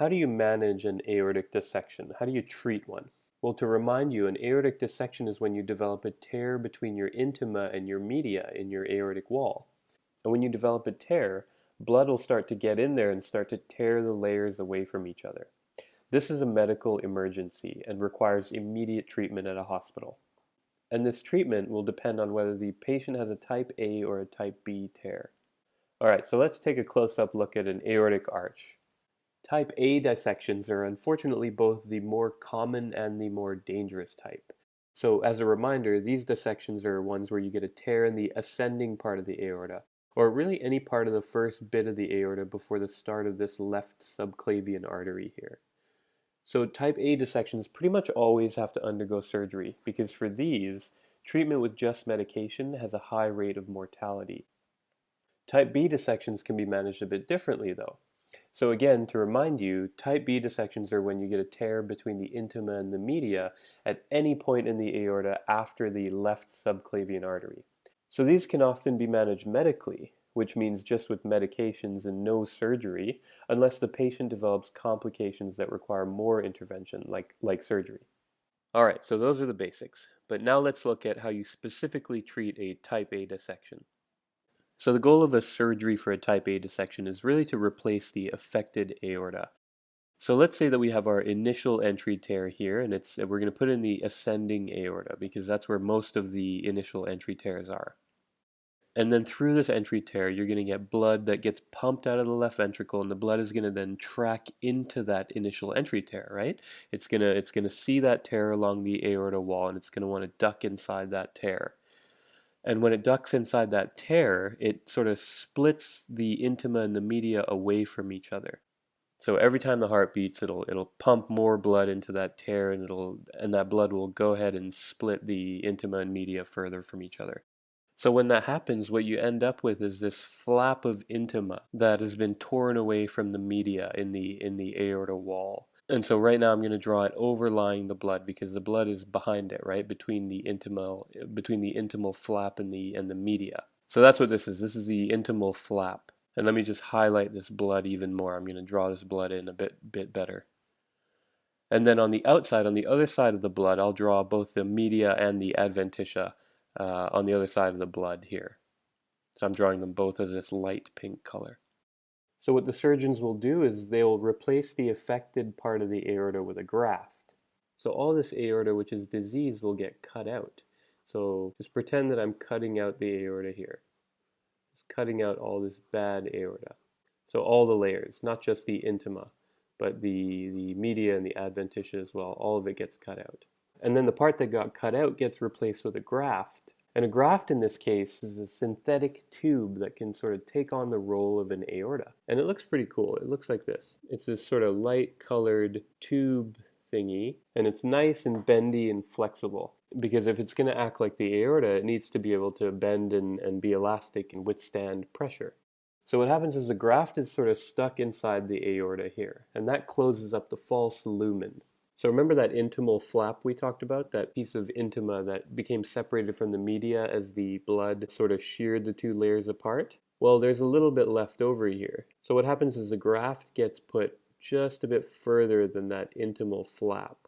How do you manage an aortic dissection? How do you treat one? Well, to remind you, an aortic dissection is when you develop a tear between your intima and your media in your aortic wall. And when you develop a tear, blood will start to get in there and start to tear the layers away from each other. This is a medical emergency and requires immediate treatment at a hospital. And this treatment will depend on whether the patient has a type A or a type B tear. All right, so let's take a close-up look at an aortic arch. Type A dissections are unfortunately both the more common and the more dangerous type. So as a reminder, these dissections are ones where you get a tear in the ascending part of the aorta, or really any part of the first bit of the aorta before the start of this left subclavian artery here. So type A dissections pretty much always have to undergo surgery because for these, treatment with just medication has a high rate of mortality. Type B dissections can be managed a bit differently though. So again, to remind you, type B dissections are when you get a tear between the intima and the media at any point in the aorta after the left subclavian artery. So these can often be managed medically, which means just with medications and no surgery, unless the patient develops complications that require more intervention, like surgery. All right, so those are the basics. But now let's look at how you specifically treat a type A dissection. So the goal of a surgery for a type A dissection is really to replace the affected aorta. So let's say that we have our initial entry tear here, and we're going to put in the ascending aorta because that's where most of the initial entry tears are. And then through this entry tear, you're going to get blood that gets pumped out of the left ventricle, and the blood is going to then track into that initial entry tear, right? It's going to see that tear along the aorta wall, and it's going to want to duck inside that tear. And when it ducks inside that tear, it sort of splits the intima and the media away from each other. So every time the heart beats, it'll pump more blood into that tear, and that blood will go ahead and split the intima and media further from each other. So when that happens, what you end up with is this flap of intima that has been torn away from the media in the aorta wall. And so right now I'm going to draw it overlying the blood because the blood is behind it, right, between the intimal flap and the media. So that's what this is. This is the intimal flap. And let me just highlight this blood even more. I'm going to draw this blood in a bit better. And then on the outside, on the other side of the blood, I'll draw both the media and the adventitia on the other side of the blood here. So I'm drawing them both as this light pink color. So what the surgeons will do is they will replace the affected part of the aorta with a graft. So all this aorta which is diseased will get cut out. So just pretend that I'm cutting out the aorta here. Just cutting out all this bad aorta. So all the layers, not just the intima, but the media and the adventitia as well, all of it gets cut out. And then the part that got cut out gets replaced with a graft. And a graft in this case is a synthetic tube that can sort of take on the role of an aorta. And it looks pretty cool. It looks like this. It's this sort of light colored tube thingy, and it's nice and bendy and flexible. Because if it's going to act like the aorta, it needs to be able to bend and be elastic and withstand pressure. So what happens is the graft is sort of stuck inside the aorta here, and that closes up the false lumen. So remember that intimal flap we talked about, that piece of intima that became separated from the media as the blood sort of sheared the two layers apart? Well, there's a little bit left over here. So what happens is the graft gets put just a bit further than that intimal flap.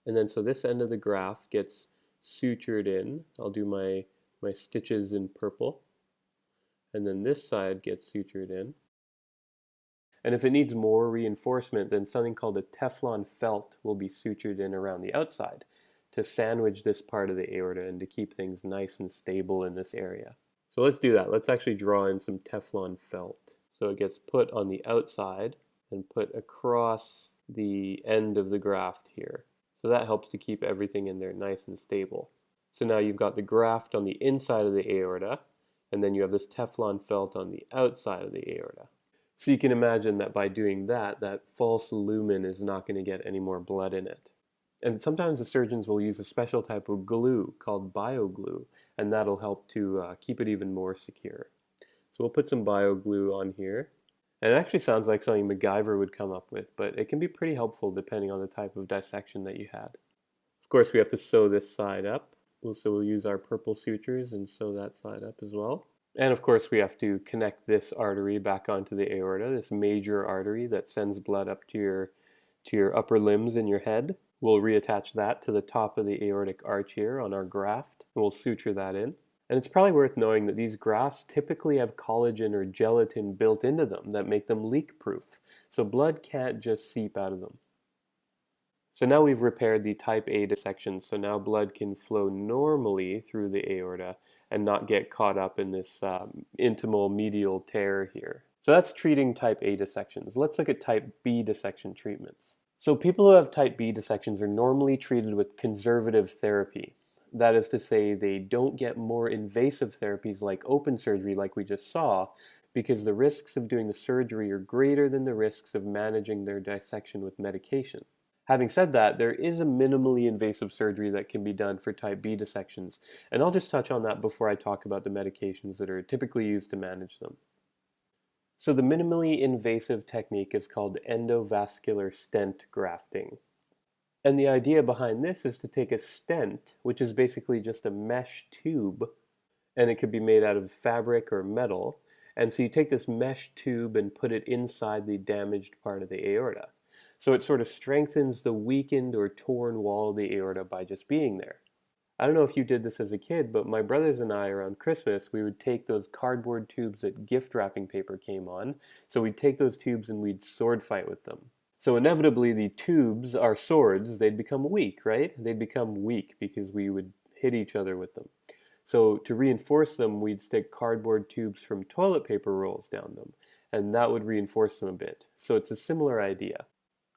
And then so this end of the graft gets sutured in. I'll do my stitches in purple. And then this side gets sutured in. And if it needs more reinforcement, then something called a Teflon felt will be sutured in around the outside to sandwich this part of the aorta and to keep things nice and stable in this area. So let's do that. Let's actually draw in some Teflon felt. So it gets put on the outside and put across the end of the graft here. So that helps to keep everything in there nice and stable. So now you've got the graft on the inside of the aorta, and then you have this Teflon felt on the outside of the aorta. So you can imagine that by doing that, that false lumen is not going to get any more blood in it. And sometimes the surgeons will use a special type of glue called bioglue, and that'll help to keep it even more secure. So we'll put some bioglue on here. And it actually sounds like something MacGyver would come up with, but it can be pretty helpful depending on the type of dissection that you had. Of course, we have to sew this side up. So we'll use our purple sutures and sew that side up as well. And of course, we have to connect this artery back onto the aorta, this major artery that sends blood up to your upper limbs in your head. We'll reattach that to the top of the aortic arch here on our graft, and we'll suture that in. And it's probably worth knowing that these grafts typically have collagen or gelatin built into them that make them leak-proof, so blood can't just seep out of them. So now we've repaired the type A dissection, so now blood can flow normally through the aorta and not get caught up in this intimal medial tear here. So that's treating type A dissections. Let's look at type B dissection treatments. So people who have type B dissections are normally treated with conservative therapy. That is to say, they don't get more invasive therapies like open surgery like we just saw, because the risks of doing the surgery are greater than the risks of managing their dissection with medication. Having said that, there is a minimally invasive surgery that can be done for type B dissections, and I'll just touch on that before I talk about the medications that are typically used to manage them. So the minimally invasive technique is called endovascular stent grafting. And the idea behind this is to take a stent, which is basically just a mesh tube, and it could be made out of fabric or metal. And so you take this mesh tube and put it inside the damaged part of the aorta. So it sort of strengthens the weakened or torn wall of the aorta by just being there. I don't know if you did this as a kid, but my brothers and I around Christmas, we would take those cardboard tubes that gift wrapping paper came on. So we'd take those tubes and we'd sword fight with them. So inevitably the tubes, our swords, they'd become weak, right? They'd become weak because we would hit each other with them. So to reinforce them, we'd stick cardboard tubes from toilet paper rolls down them, and that would reinforce them a bit. So it's a similar idea.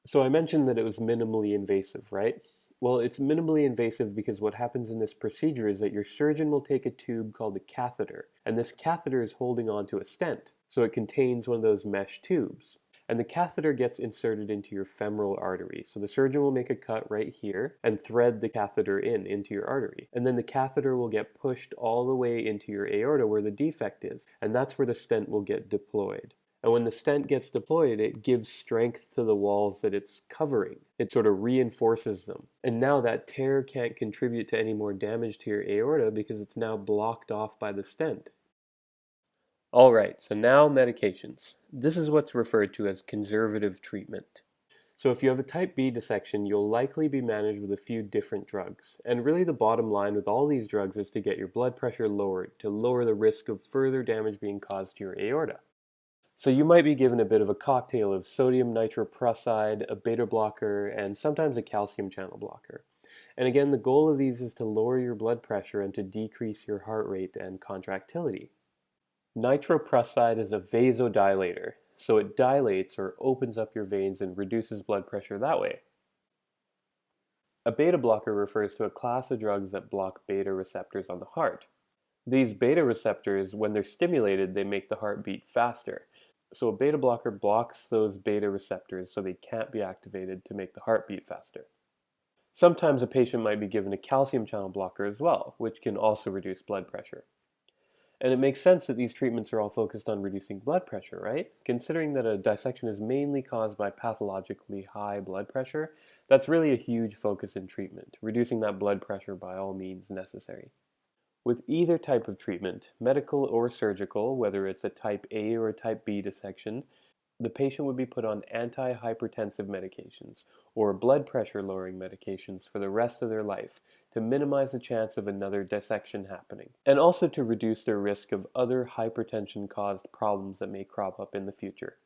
So I mentioned that it was minimally invasive, right? Well, it's minimally invasive because what happens in this procedure is that your surgeon will take a tube called a catheter, and this catheter is holding onto a stent, so it contains one of those mesh tubes. And the catheter gets inserted into your femoral artery. So the surgeon will make a cut right here and thread the catheter into your artery. And then the catheter will get pushed all the way into your aorta where the defect is, and that's where the stent will get deployed. And when the stent gets deployed, it gives strength to the walls that it's covering. It sort of reinforces them. And now that tear can't contribute to any more damage to your aorta because it's now blocked off by the stent. All right, so now medications. This is what's referred to as conservative treatment. So if you have a type B dissection, you'll likely be managed with a few different drugs. And really the bottom line with all these drugs is to get your blood pressure lowered, to lower the risk of further damage being caused to your aorta. So you might be given a bit of a cocktail of sodium nitroprusside, a beta blocker, and sometimes a calcium channel blocker. And again, the goal of these is to lower your blood pressure and to decrease your heart rate and contractility. Nitroprusside is a vasodilator, so it dilates or opens up your veins and reduces blood pressure that way. A beta blocker refers to a class of drugs that block beta receptors on the heart. These beta receptors, when they're stimulated, they make the heart beat faster. So a beta blocker blocks those beta receptors so they can't be activated to make the heart beat faster. Sometimes a patient might be given a calcium channel blocker as well, which can also reduce blood pressure. And it makes sense that these treatments are all focused on reducing blood pressure, right? Considering that a dissection is mainly caused by pathologically high blood pressure, that's really a huge focus in treatment, reducing that blood pressure by all means necessary. With either type of treatment, medical or surgical, whether it's a type A or a type B dissection, the patient would be put on antihypertensive medications or blood pressure lowering medications for the rest of their life to minimize the chance of another dissection happening, and also to reduce their risk of other hypertension-caused problems that may crop up in the future.